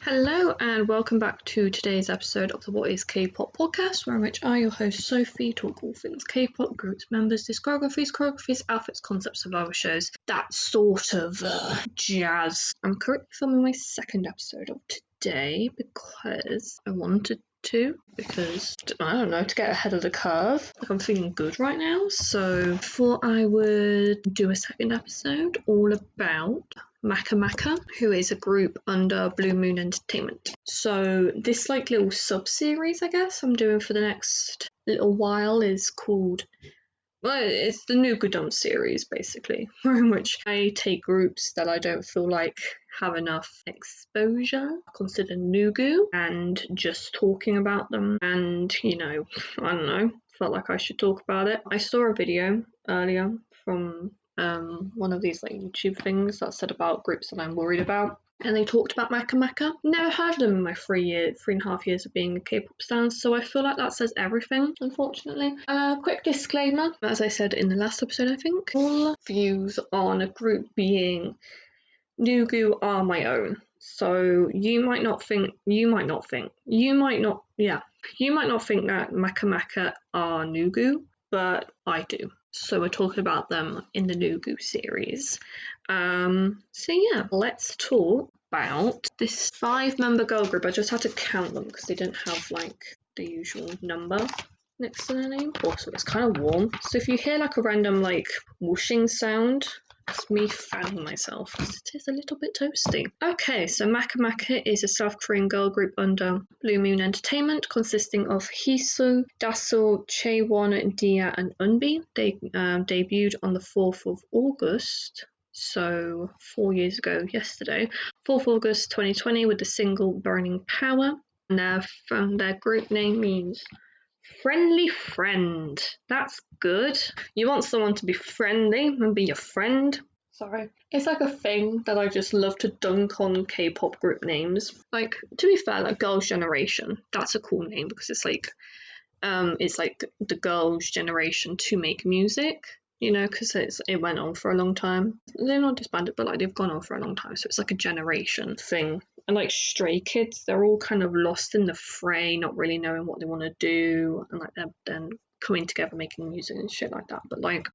Hello and welcome back to today's episode of the What is K-Pop podcast, where in which I, your host Sophie, talk all things K-Pop, groups, members, discographies, choreographies, outfits, concepts, survivor shows, that sort of jazz. I'm currently filming my second episode of today because I wanted to, because I don't know, to get ahead of the curve. Like, I'm feeling good right now, so thought I would do a second episode all about Maka, who is a group under Blue Moon Entertainment. So this like little sub-series, I guess, I'm doing for the next little while is called, well, it's the Nugudom series, basically, in which I take groups that I don't feel like have enough exposure, consider Nugu, and just talking about them, and, you know, I don't know, felt like I should talk about it. I saw a video earlier from one of these like YouTube things that said about groups that I'm worried about, and they talked about Maka. Never heard of them in my 3.5 years of being a K-pop stan, so I feel like that says everything, unfortunately. Quick disclaimer, as I said in the last episode, I think, all views on a group being Nugu are my own. So you might not think that Maka are Nugu, but I do. So we're talking about them in the Nugu series. So yeah, let's talk about this 5-member girl group. I just had to count them because they didn't have like the usual number next to their name. Also, it's kind of warm. So if you hear like a random like whooshing sound, it's me fanning myself because it is a little bit toasty. Okay, so Maka is a South Korean girl group under Blue Moon Entertainment, consisting of Hisu, Dasul, Chaewon, Dia, and Eunbi. They debuted on the 4th of August, so 4 years ago yesterday, 4th August 2020, with the single Burning Power. And their group name means friendly friend. That's good. You want someone to be friendly and be your friend. Sorry. It's like a thing that I just love to dunk on K-pop group names. Like, to be fair, like Girls' Generation, that's a cool name because it's like the girls' generation to make music, you know, because it went on for a long time. They're not disbanded, but like they've gone on for a long time, so it's like a generation thing. And like Stray Kids, they're all kind of lost in the fray, not really knowing what they want to do, and like they're then coming together making music and shit like that. But like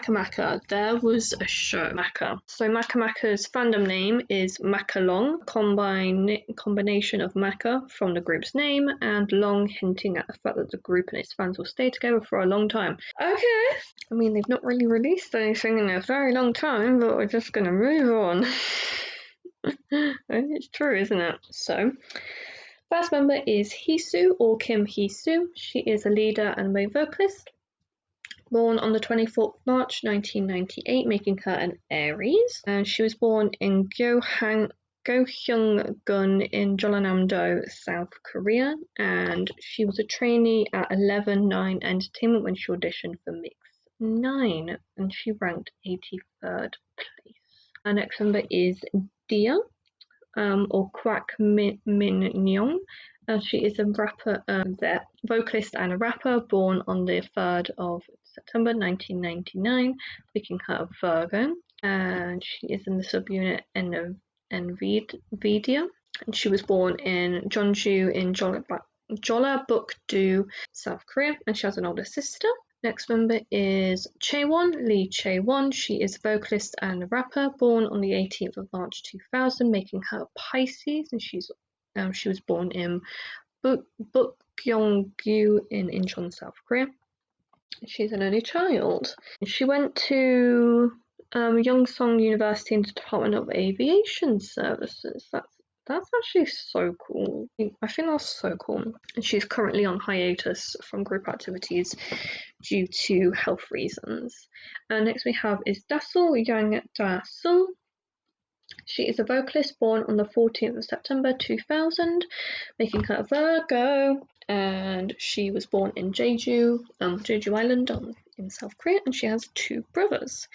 Maka, there was a show, Maka. So Maka's fandom name is Makalong, combination of Maka from the group's name and Long, hinting at the fact that the group and its fans will stay together for a long time. Okay. I mean, they've not really released anything in a very long time, but we're just gonna move on. It's true, isn't it? So, first member is Hisu, or Kim Hisu. She is a leader and main vocalist. Born on the 24th of March 1998, making her an Aries. And she was born in Gohyung-gun in Jeollanam-do, South Korea. And she was a trainee at 11-9 Entertainment when she auditioned for Mix 9. And she ranked 83rd place. Our next member is Dia, or Kwak Min Young. She is a rapper, vocalist and a rapper, born on the 3rd of September 1999, making her a Virgo. And she is in the subunit NVIDIA. And she was born in Jeonju in Jeollabuk-do, South Korea, and she has an older sister. Next member is Lee Chaewon. She is a vocalist and a rapper, born on the 18th of March 2000, making her a Pisces, and she was born in Bukgyeonggu in Incheon, South Korea. She's an only child. She went to Youngsong University in the Department of Aviation Services. That's actually so cool. I think that's so cool. And she's currently on hiatus from group activities due to health reasons. Next we have is Dasul, Yang Dasul. She is a vocalist, born on the 14th of September 2000, making her a Virgo. And she was born in Jeju Island in South Korea, and she has 2 brothers.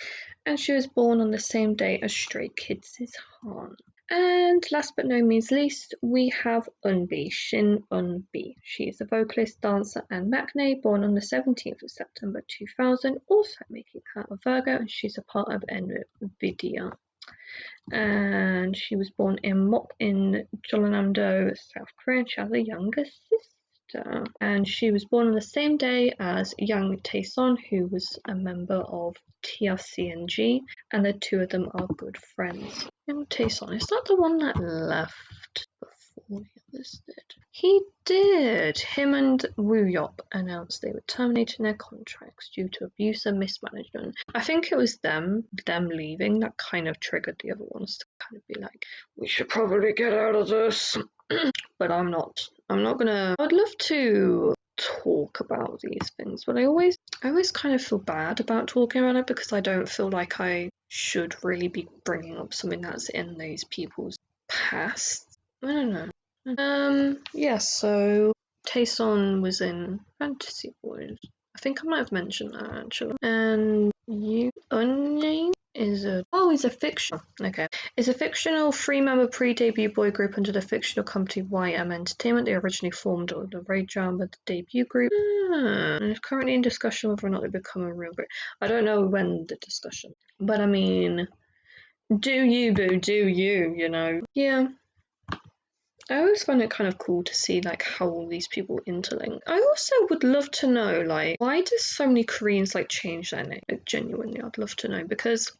And she was born on the same day as Stray Kids' Han. And last but no means least, we have Eunbi, Shin Eunbi. She is a vocalist, dancer, and maknae, born on the 17th of September 2000, also making her a Virgo, and she's a part of NVIDIA. and she was born in Mok in Jeollanam-do, South Korea. She has a younger sister, and she was born on the same day as young Taeson, who was a member of TRCNG, and the two of them are good friends. Young Taeson, is that the one that left before the others did? He did. Him and Woo Yop announced they were terminating their contracts due to abuse and mismanagement. I think it was them leaving that kind of triggered the other ones to kind of be like, we should probably get out of this. But I'm not gonna. I'd love to talk about these things, but I always kind of feel bad about talking about it because I don't feel like I should really be bringing up something that's in these people's past. I don't know. Yeah, so Taeson was in Fantasy Boys. I think I might have mentioned that actually. And Unnamed is he's a fictional. Okay. It's a fictional three-member pre-debut boy group under the fictional company YM Entertainment. They originally formed the Ray Drama, the debut group. And it's currently in discussion whether or not they become a real group. I don't know when the discussion. But I mean, do you, boo, do you, you know? Yeah. I always find it kind of cool to see like how all these people interlink. I also would love to know like why do so many Koreans like change their name? Like, genuinely, I'd love to know because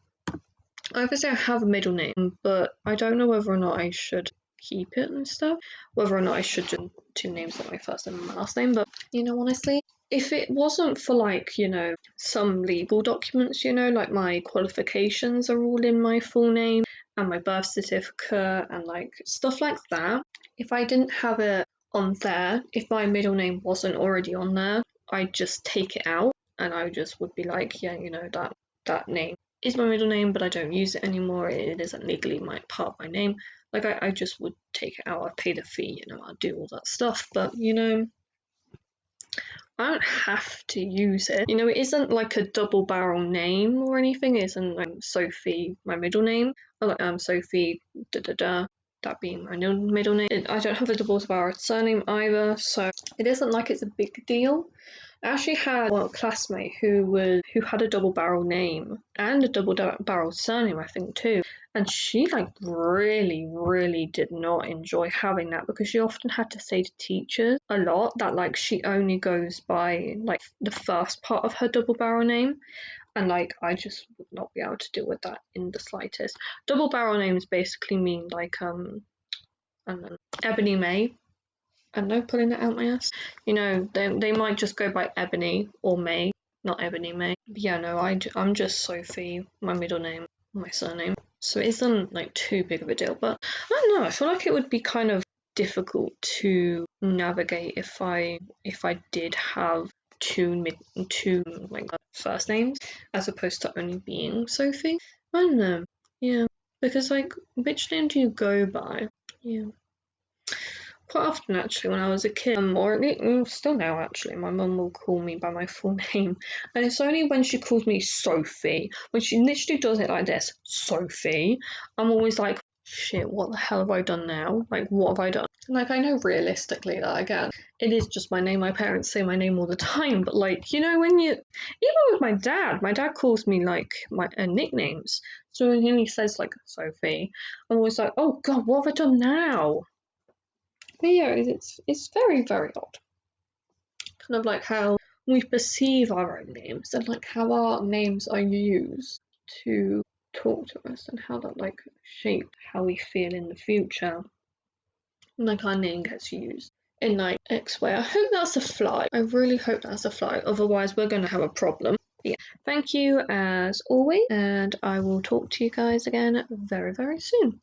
obviously I have a middle name, but I don't know whether or not I should keep it and stuff. Whether or not I should just two names like my first name and my last name. But you know, honestly, if it wasn't for like, you know, some legal documents, you know, like my qualifications are all in my full name and my birth certificate and like stuff like that, if I didn't have it on there, if my middle name wasn't already on there, I'd just take it out and I just would be like, yeah, you know, that name is my middle name, but I don't use it anymore. It isn't legally my part of my name. Like I just would take it out. I'd pay the fee, you know, I'd do all that stuff. But you know, I don't have to use it. You know, it isn't like a double barrel name or anything. It isn't like Sophie, my middle name. Or like Sophie that being my middle name. I don't have a double barrel surname either, so it isn't like it's a big deal. I actually had a classmate who had a double barrel name and a double barrel surname, I think too. And she like really did not enjoy having that because she often had to say to teachers a lot that like she only goes by like the first part of her double barrel name. And like I just would not be able to deal with that in the slightest. Double barrel names basically mean like Ebony May. I don't know, pulling it out my ass. You know, they might just go by Ebony or May, not Ebony May. But yeah, no, I'm just Sophie, my middle name, my surname. So it isn't like too big of a deal. But I don't know, I feel like it would be kind of difficult to navigate if I did have two like first names as opposed to only being Sophie. I don't know. Yeah. Because like which name do you go by? Yeah. Quite often, actually, when I was a kid, or still now, actually, my mum will call me by my full name, and it's only when she calls me Sophie, when she literally does it like this, Sophie, I'm always like, shit, what the hell have I done now? Like, what have I done? Like, I know realistically that, again, it is just my name. My parents say my name all the time, but, like, you know, even with my dad calls me, like, my nicknames, so when he says, like, Sophie, I'm always like, oh, God, what have I done now? But yeah, it's very odd. Kind of like how we perceive our own names and like how our names are used to talk to us and how that like shape how we feel in the future. And, like our name gets used in like X way. I hope that's a fly. I really hope that's a fly. Otherwise, we're going to have a problem. But yeah, thank you as always, and I will talk to you guys again very soon.